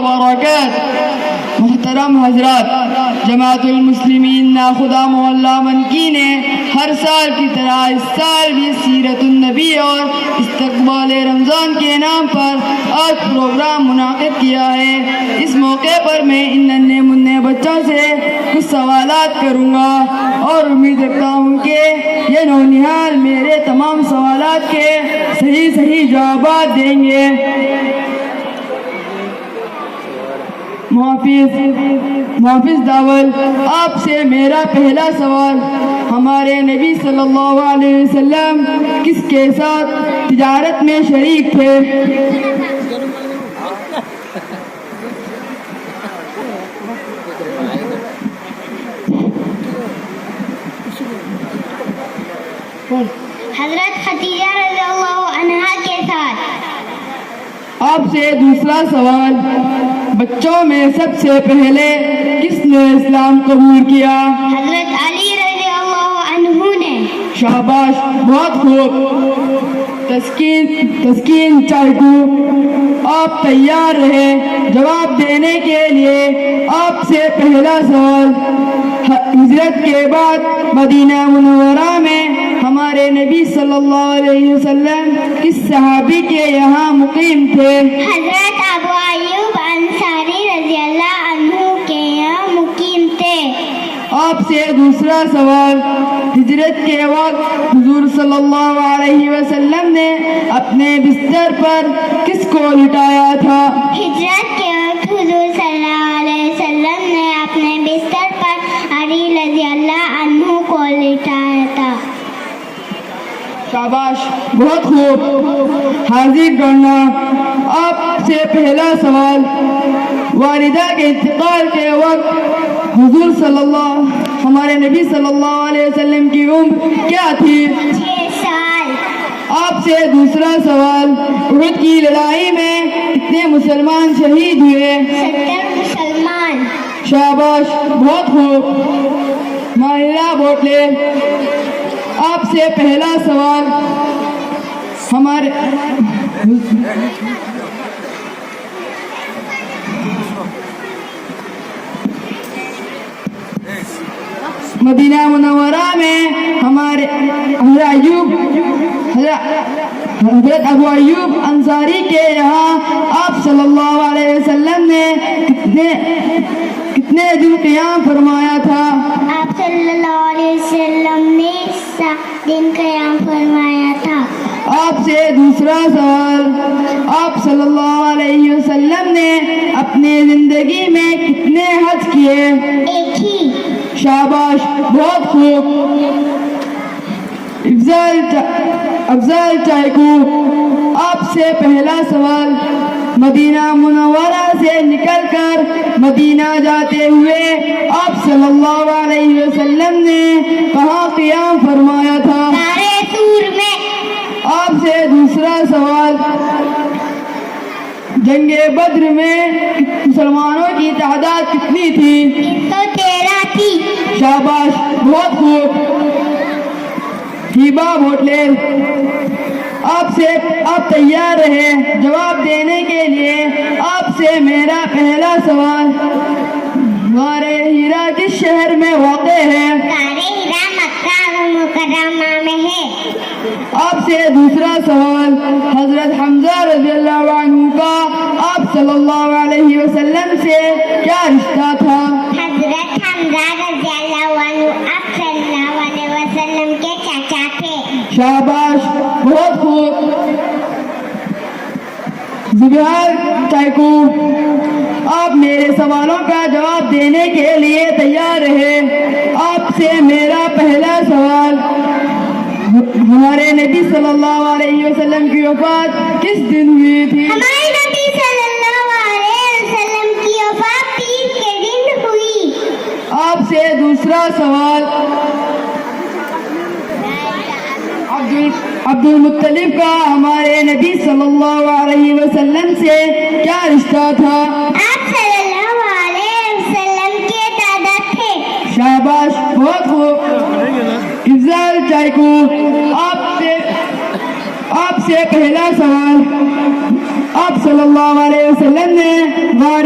وبرکاتہ۔ محترم حضرات، جماعت المسلمین ناخدا محلہ منکی نے ہر سال کی طرح اس سال بھی سیرت النبی اور استقبال رمضان کے نام پر آج پروگرام منعقد کیا ہے۔ اس موقع پر میں ان ننھے منھے بچوں سے کچھ سوالات کروں گا اور امید رکھتا ہوں کہ یہ نونہال میرے تمام سوالات کے صحیح جوابات دیں گے۔ محافظ داول، آپ سے میرا پہلا سوال، ہمارے نبی صلی اللہ علیہ وسلم کس کے ساتھ تجارت میں شریک تھے؟ حضرت خدیجہ رضی اللہ عنہا کے ساتھ۔ آپ سے دوسرا سوال، بچوں میں سب سے پہلے کس نے اسلام قبول کیا؟ حضرت علی رضی اللہ عنہ نے۔ شاباش، بہت خوب۔ تسکین چائکو، آپ تیار رہے جواب دینے کے لیے۔ آپ سے پہلا سوال، ہجرت کے بعد مدینہ منورہ میں ہمارے نبی صلی اللہ علیہ وسلم کس صحابی کے یہاں مقیم تھے؟ حضرت ابو ایوب انصاری رضی اللہ عنہ کے یہاں مقیم تھے۔ آپ سے دوسرا سوال، ہجرت کے وقت حضور صلی اللہ علیہ وسلم نے اپنے بستر پر کس کو لٹایا تھا؟ ہجرت کے وقت حضور صلی اللہ علیہ وسلم نے اپنے بستر پر علی رضی اللہ عنہ کو لٹایا تھا۔ شاباش، بہت خوب۔ حاضر کرنا، آپ سے پہلا سوال، والدہ کے انتقال کے وقت ہمارے نبی صلی اللہ علیہ وسلم کی عمر کیا تھی؟ 6 سال۔ آپ سے دوسرا سوال، احد کی لڑائی میں کتنے مسلمان شہید ہوئے؟ 70 مسلمان۔ شاباش، بہت خوب۔ ماہرہ بوٹلے، آپ سے پہلا سوال، ہمارے مدینہ منورہ میں ہمارے حضرت ابو ایوب انصاری کے یہاں آپ صلی اللہ علیہ وسلم نے کتنے دن قیام فرمایا تھا؟ آپ صلی اللہ علیہ وسلم نے 7 دن قیام فرمایا تھا۔ آپ سے دوسرا سوال، آپ صلی اللہ علیہ وسلم نے اپنی زندگی میں کتنے حج کیے؟ 1 ہی۔ شاباش، بہت خوب۔ افضل چائکو، آپ سے پہلا سوال، مدینہ منورہ سے نکل کر مدینہ جاتے ہوئے آپ صلی اللہ علیہ وسلم نے کہاں قیام فرمایا تھا؟ غار طور میں۔ آپ سے دوسرا سوال، جنگ بدر میں مسلمانوں کی تعداد کتنی تھی؟ 113 تھی۔ شاباش، بہت خوب۔ ہیبا بھوٹلے، آپ تیار رہے جواب دینے کے لیے۔ آپ سے میرا پہلا سوال، غار ہیرا کس شہر میں واقع ہے؟ غار ہیرا مکہ مکرمہ میں ہے۔ آپ سے دوسرا سوال، حضرت حمزہ رضی اللہ عنہ کا آپ صلی اللہ علیہ وسلم سے کیا رشتہ تھا؟ حضرت حمزہ رضی اللہ عنہ آپ صلی اللہ علیہ وسلم کے چچا تھے۔ شاباش، بہت خوب۔ زبیہار چائکو، آپ میرے سوالوں کا جواب دینے کے لیے تیار رہے۔ آپ سے میرا پہلا سوال، ہمارے نبی صلی اللہ علیہ وسلم کی وفات کس دن ہوئی تھی؟ ہمارے نبی صلی اللہ علیہ وسلم کی وفات پیر کے دن ہوئی۔ آپ سے دوسرا سوال، عبد المطلب کا ہمارے نبی صلی اللہ علیہ وسلم سے کیا رشتہ تھا؟ آپ صلی اللہ علیہ وسلم کے دادا تھے۔ شاباش، بہت خوب۔ افضل چائکو، آپ سے پہلا سوال، آپ صلی اللہ علیہ وسلم نے غار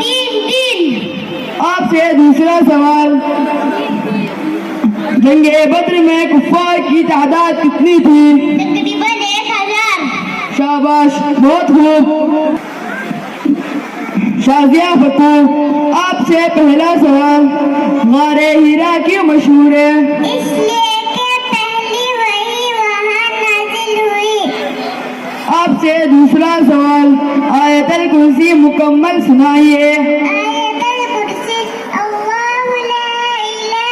3 آپ سے دوسرا سوال، جنگ بدر میں کفار کی تعداد کتنی تھی؟ تقریباً 1000. شاباش، بہت خوب. شازیہ فتح، آپ سے پہلا سوال، غار ہیرا کیوں مشہور ہے؟ اس لیے کہ پہلی وحی وہاں نازل ہوئی. آپ سے دوسرا سوال، آیت الکرسی مکمل سنائیے. آیت الکرسی، اللہ لا الہ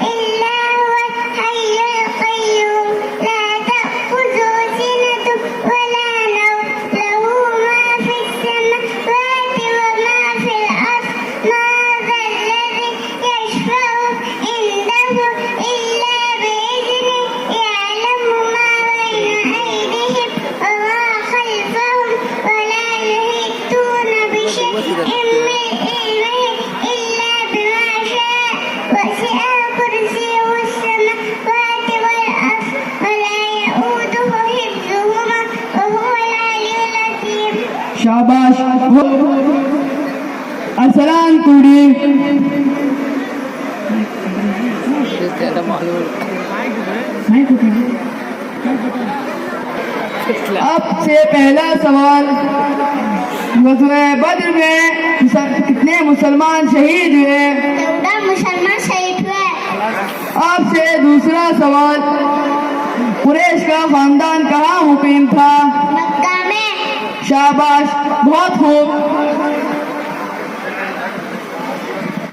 الا هو الحی القیوم لا تأخذه سنة ولا نوم له ما في السماوات وما في الأرض ما ذا الذي يشفع عنده إلا بإذنه يعلم ما بين أيديهم وما خلفهم ولا يحيطون بشيء من علمه إلا بما شاء وسع كرسيه السماوات والأرض ولا يؤوده حفظهما وهو العلي العظيم. شاباش. ارسلان کوڑی، آپ سے پہلا سوال، غزوہ بدر میں کتنے مسلمان شہید ہوئے؟ 14 مسلمان شہید ہوئے. آپ سے دوسرا سوال، قریش کا خاندان کہاں مقیم تھا؟ مکہ میں. شاباش، بہت خوب.